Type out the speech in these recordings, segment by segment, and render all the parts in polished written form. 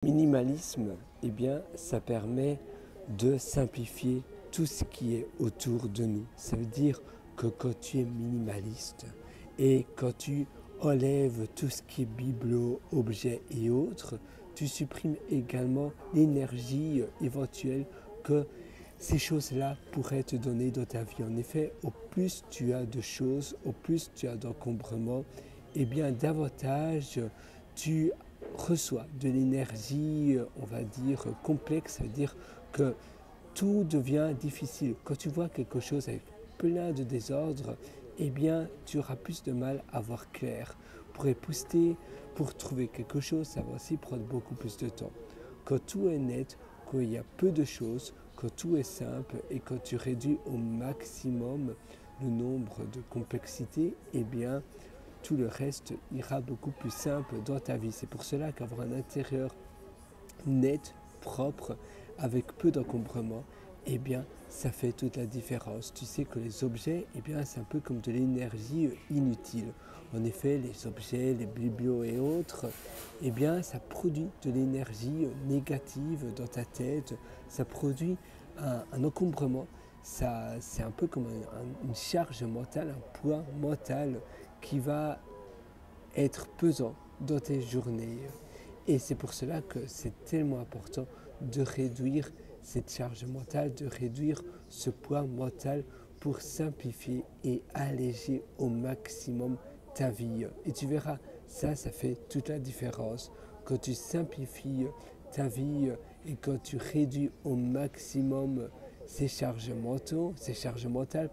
Minimalisme, eh bien, ça permet de simplifier tout ce qui est autour de nous. Ça veut dire que quand tu es minimaliste et quand tu enlèves tout ce qui est bibelots, objets et autres, tu supprimes également l'énergie éventuelle que ces choses-là pourraient te donner dans ta vie. En effet, au plus tu as de choses, au plus tu as d'encombrements, eh bien davantage tu reçoit de l'énergie, on va dire, complexe, c'est-à-dire que tout devient difficile. Quand tu vois quelque chose avec plein de désordre, eh bien, tu auras plus de mal à voir clair. Pour épousseter, pour trouver quelque chose, ça va aussi prendre beaucoup plus de temps. Quand tout est net, quand il y a peu de choses, quand tout est simple et quand tu réduis au maximum le nombre de complexités, eh bien, tout le reste ira beaucoup plus simple dans ta vie. C'est pour cela qu'avoir un intérieur net, propre, avec peu d'encombrement, eh bien, ça fait toute la différence. Tu sais que les objets, eh bien, c'est un peu comme de l'énergie inutile. En effet, les objets, les bibelots et autres, eh bien, ça produit de l'énergie négative dans ta tête, ça produit un encombrement. Ça, c'est un peu comme une charge mentale, un poids mental qui va être pesant dans tes journées. Et c'est pour cela que c'est tellement important de réduire cette charge mentale, de réduire ce poids mental pour simplifier et alléger au maximum ta vie. Et tu verras, ça fait toute la différence. Quand tu simplifies ta vie et quand tu réduis au maximum ces charges mentales,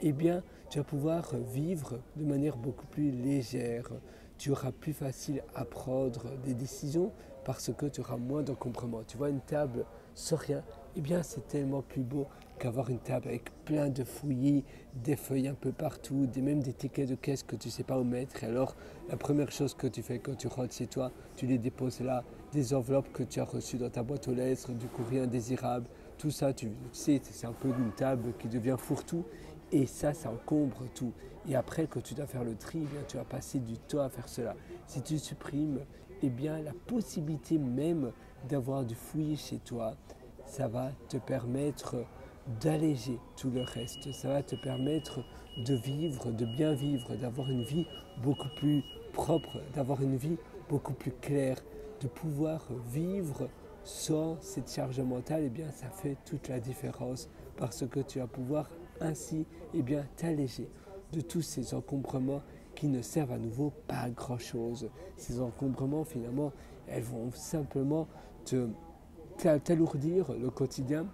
eh bien, tu vas pouvoir vivre de manière beaucoup plus légère. Tu auras plus facile à prendre des décisions parce que tu auras moins d'encombrement. Tu vois, une table sans rien, eh bien, c'est tellement plus beau qu'avoir une table avec plein de fouillis, des feuilles un peu partout, même des tickets de caisse que tu ne sais pas où mettre. Et alors, la première chose que tu fais quand tu rentres chez toi, tu les déposes là, des enveloppes que tu as reçues dans ta boîte aux lettres, du courrier indésirable, tout ça, tu sais, c'est un peu une table qui devient fourre-tout. Et ça encombre tout. Et après, quand tu dois faire le tri, eh bien, tu vas passer du temps à faire cela. Si tu supprimes, eh bien, la possibilité même d'avoir du fouillis chez toi, ça va te permettre d'alléger tout le reste. Ça va te permettre de vivre, de bien vivre, d'avoir une vie beaucoup plus propre, d'avoir une vie beaucoup plus claire, de pouvoir vivre sans cette charge mentale. Eh bien, ça fait toute la différence parce que tu vas pouvoir ainsi t'alléger de tous ces encombrements qui ne servent à nouveau pas à grand chose. Ces encombrements, finalement, elles vont simplement t'alourdir le quotidien,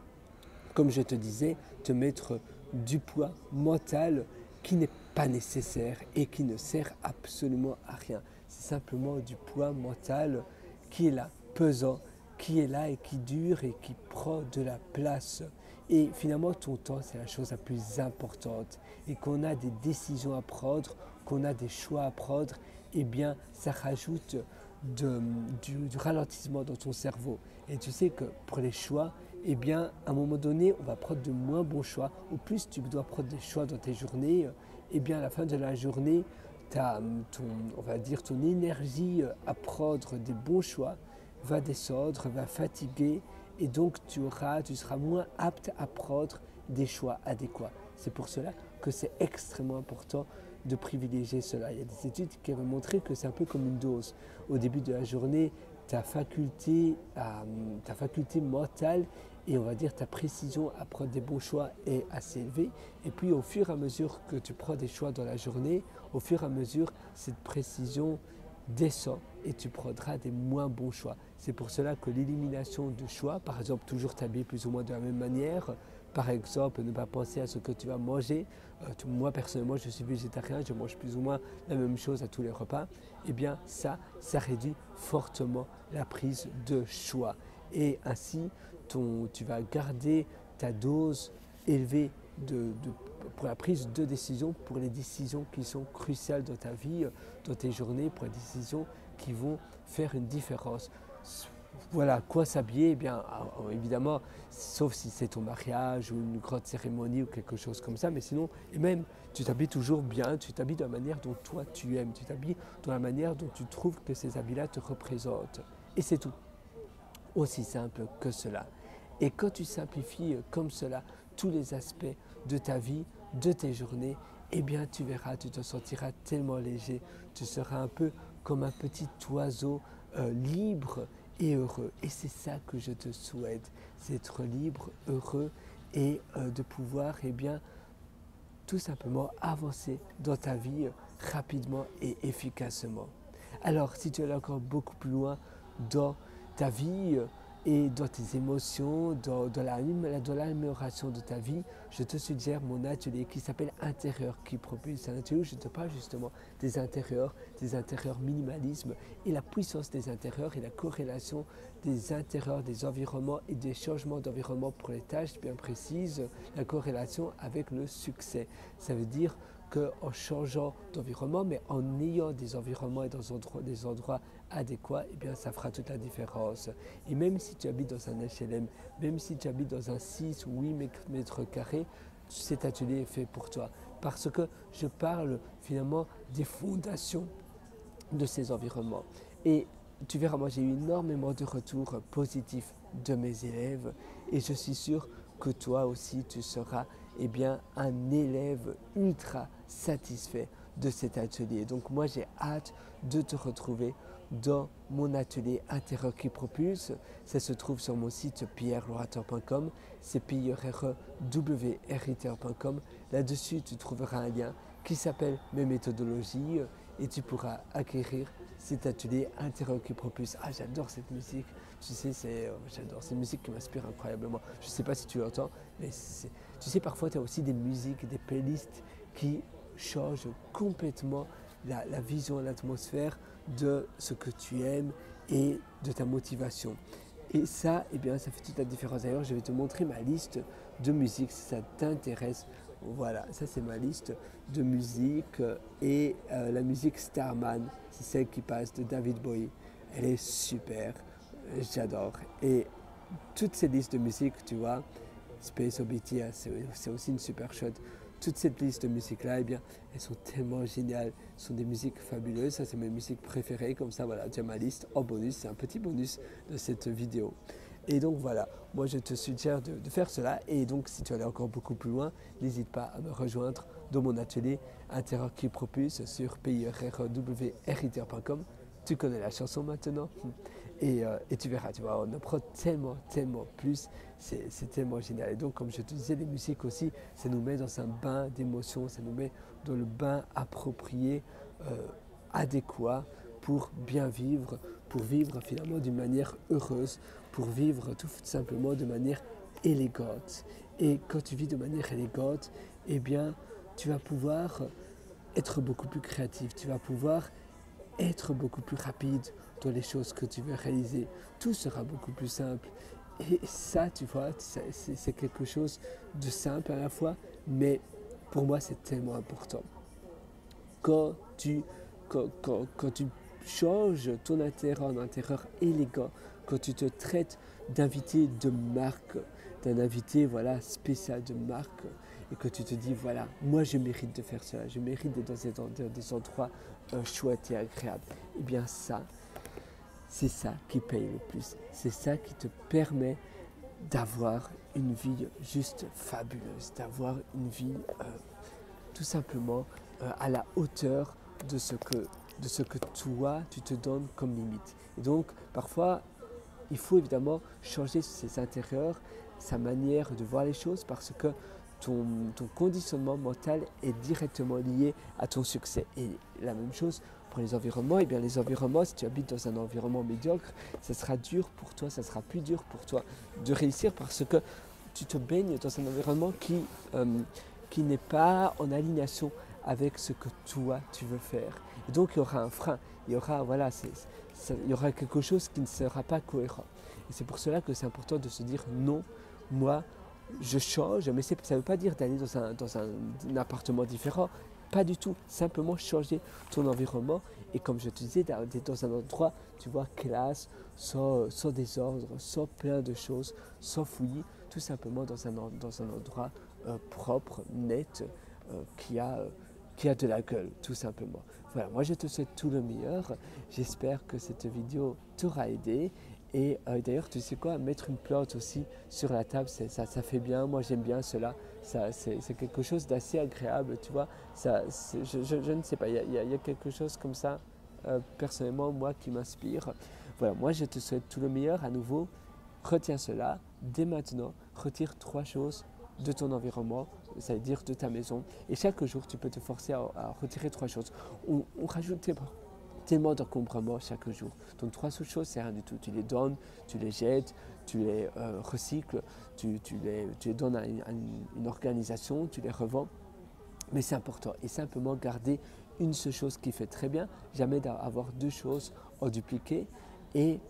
comme je te disais, te mettre du poids mental qui n'est pas nécessaire et qui ne sert absolument à rien. C'est simplement du poids mental qui est là, pesant, qui est là et qui dure et qui prend de la place. Et finalement, ton temps, c'est la chose la plus importante. Et qu'on a des décisions à prendre, qu'on a des choix à prendre, eh bien, ça rajoute du ralentissement dans ton cerveau. Et tu sais que pour les choix, eh bien, à un moment donné, on va prendre de moins bons choix. Au plus tu dois prendre des choix dans tes journées, eh bien, à la fin de la journée, on va dire, ton énergie à prendre des bons choix va descendre, va fatiguer, et donc tu seras moins apte à prendre des choix adéquats. C'est pour cela que c'est extrêmement important de privilégier cela. Il y a des études qui ont montré que c'est un peu comme une dose. Au début de la journée, ta faculté mentale et on va dire ta précision à prendre des bons choix est assez élevée. Et puis au fur et à mesure que tu prends des choix dans la journée, au fur et à mesure, cette précision descend et tu prendras des moins bons choix. C'est pour cela que l'élimination de choix, par exemple toujours t'habiller plus ou moins de la même manière, par exemple ne pas penser à ce que tu vas manger, moi personnellement je suis végétarien, je mange plus ou moins la même chose à tous les repas, eh bien ça réduit fortement la prise de choix. Et ainsi tu vas garder ta dose élevée pour la prise de décision, pour les décisions qui sont cruciales dans ta vie, dans tes journées, pour les décisions qui vont faire une différence. Voilà, quoi s'habiller, eh bien, évidemment, sauf si c'est ton mariage ou une grande cérémonie ou quelque chose comme ça, mais sinon, et même, tu t'habilles toujours bien, tu t'habilles de la manière dont toi tu aimes, tu t'habilles de la manière dont tu trouves que ces habits-là te représentent. Et c'est tout. aussi simple que cela. Et quand tu simplifies comme cela tous les aspects de ta vie, de tes journées, eh bien tu verras, tu te sentiras tellement léger, tu seras un peu comme un petit oiseau libre et heureux. Et c'est ça que je te souhaite, c'est être libre, heureux et de pouvoir eh bien, tout simplement avancer dans ta vie rapidement et efficacement. Alors, si tu es encore beaucoup plus loin dans ta vie et dans tes émotions, dans l'amélioration de ta vie, je te suggère mon atelier qui s'appelle Intérieur qui propulse. C'est un atelier où je te parle justement des intérieurs minimalisme et la puissance des intérieurs et la corrélation des intérieurs, des environnements et des changements d'environnement pour les tâches bien précises, la corrélation avec le succès. Ça veut dire qu'en changeant d'environnement, mais en ayant des environnements et des endroits adéquats, eh bien, ça fera toute la différence. Et même si tu habites dans un HLM, même si tu habites dans un 6 ou 8 mètres carrés, cet atelier est fait pour toi. Parce que je parle finalement des fondations de ces environnements. Et tu verras, moi j'ai eu énormément de retours positifs de mes élèves et je suis sûr que toi aussi tu seras eh bien, un élève ultra satisfait de cet atelier. Donc moi j'ai hâte de te retrouver dans mon atelier Intérieur qui propulse. Ça se trouve sur mon site pierrelorateur.com, c'est pierrewriter.com. Là-dessus tu trouveras un lien qui s'appelle mes méthodologies et tu pourras acquérir cet atelier Intérieur qui propulse. Ah, j'adore cette musique, tu sais, j'adore, c'est une musique qui m'inspire incroyablement. Je ne sais pas si tu l'entends, mais tu sais, parfois tu as aussi des musiques, des playlists qui changent complètement la vision, l'atmosphère de ce que tu aimes et de ta motivation. Et ça, eh bien, ça fait toute la différence. D'ailleurs, je vais te montrer ma liste de musique si ça t'intéresse. Voilà, ça c'est ma liste de musique et la musique Starman, c'est celle qui passe de David Bowie. Elle est super, j'adore. Et toutes ces listes de musique, tu vois, Space Orbiter, c'est aussi une super chouette. Toute cette liste de musique-là, eh bien, elles sont tellement géniales. Ce sont des musiques fabuleuses. Ça, c'est mes musiques préférées. Comme ça, voilà, tu as ma liste en bonus. C'est un petit bonus de cette vidéo. Et donc, voilà, moi, je te suggère de faire cela. Et donc, si tu veux aller encore beaucoup plus loin, n'hésite pas à me rejoindre dans mon atelier Intérieur qui propulse sur pierrewriter.com. Tu connais la chanson maintenant et tu verras, tu vois, on apprend tellement, tellement plus, c'est tellement génial. Et donc, comme je te disais, les musiques aussi, ça nous met dans un bain d'émotions, ça nous met dans le bain approprié, adéquat pour bien vivre, pour vivre finalement d'une manière heureuse, pour vivre tout simplement de manière élégante. Et quand tu vis de manière élégante, eh bien, tu vas pouvoir être beaucoup plus créatif, tu vas pouvoir être beaucoup plus rapide dans les choses que tu veux réaliser. Tout sera beaucoup plus simple. Et ça, tu vois, c'est quelque chose de simple à la fois, mais pour moi, c'est tellement important. Quand tu changes ton intérieur en intérieur élégant, quand tu te traites d'invité de marque, d'un invité voilà, spécial de marque, et que tu te dis, voilà, moi je mérite de faire cela, je mérite d'être dans des endroits chouettes et agréables, et bien ça, c'est ça qui paye le plus. C'est ça qui te permet d'avoir une vie juste fabuleuse, d'avoir une vie tout simplement à la hauteur de ce que toi, tu te donnes comme limite. Et donc, parfois, il faut évidemment changer ses intérieurs, sa manière de voir les choses, parce que ton conditionnement mental est directement lié à ton succès. Et la même chose pour les environnements. Eh bien, les environnements, si tu habites dans un environnement médiocre, ça sera dur pour toi, ça sera plus dur pour toi de réussir parce que tu te baignes dans un environnement qui n'est pas en alignation avec ce que toi tu veux faire. Et donc il y aura un frein, il y aura, voilà, il y aura quelque chose qui ne sera pas cohérent. Et c'est pour cela que c'est important de se dire non, moi je change, mais ça ne veut pas dire d'aller dans un appartement différent, pas du tout, simplement changer ton environnement et comme je te disais, d'être dans un endroit, tu vois, classe, sans désordre, sans plein de choses, sans fouillis, tout simplement dans un endroit propre, net, qui a de la gueule, tout simplement. Voilà, moi je te souhaite tout le meilleur. J'espère que cette vidéo t'aura aidé Et d'ailleurs, tu sais quoi, mettre une plante aussi sur la table, ça fait bien. Moi, j'aime bien cela. C'est quelque chose d'assez agréable, tu vois. Je ne sais pas, il y a quelque chose comme ça, personnellement, moi, qui m'inspire. Voilà, moi, je te souhaite tout le meilleur à nouveau. Retiens cela dès maintenant. Retire 3 choses de ton environnement, c'est-à-dire de ta maison. Et chaque jour, tu peux te forcer à retirer 3 choses. On rajoute tellement d'encombrements chaque jour. Donc 3 choses, c'est rien du tout. Tu les donnes, tu les jettes, tu les recycles, tu les donnes à une organisation, tu les revends. Mais c'est important. Et simplement garder une seule chose qui fait très bien, jamais avoir 2 choses en dupliqué. Et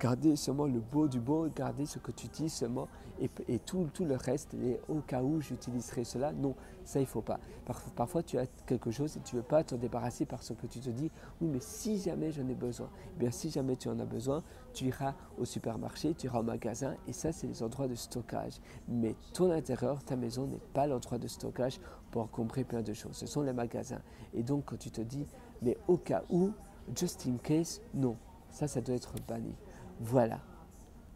garder seulement le beau du beau, garder ce que tu dis seulement, et tout le reste, au cas où j'utiliserai cela, non, ça il ne faut pas. Parfois tu as quelque chose et tu ne veux pas t'en débarrasser parce que tu te dis, oui mais si jamais j'en ai besoin, eh bien si jamais tu en as besoin, tu iras au supermarché, tu iras au magasin, et ça c'est les endroits de stockage. Mais ton intérieur, ta maison n'est pas l'endroit de stockage pour encombrer plein de choses, ce sont les magasins. Et donc quand tu te dis, mais au cas où, just in case, non. Ça doit être banni. Voilà.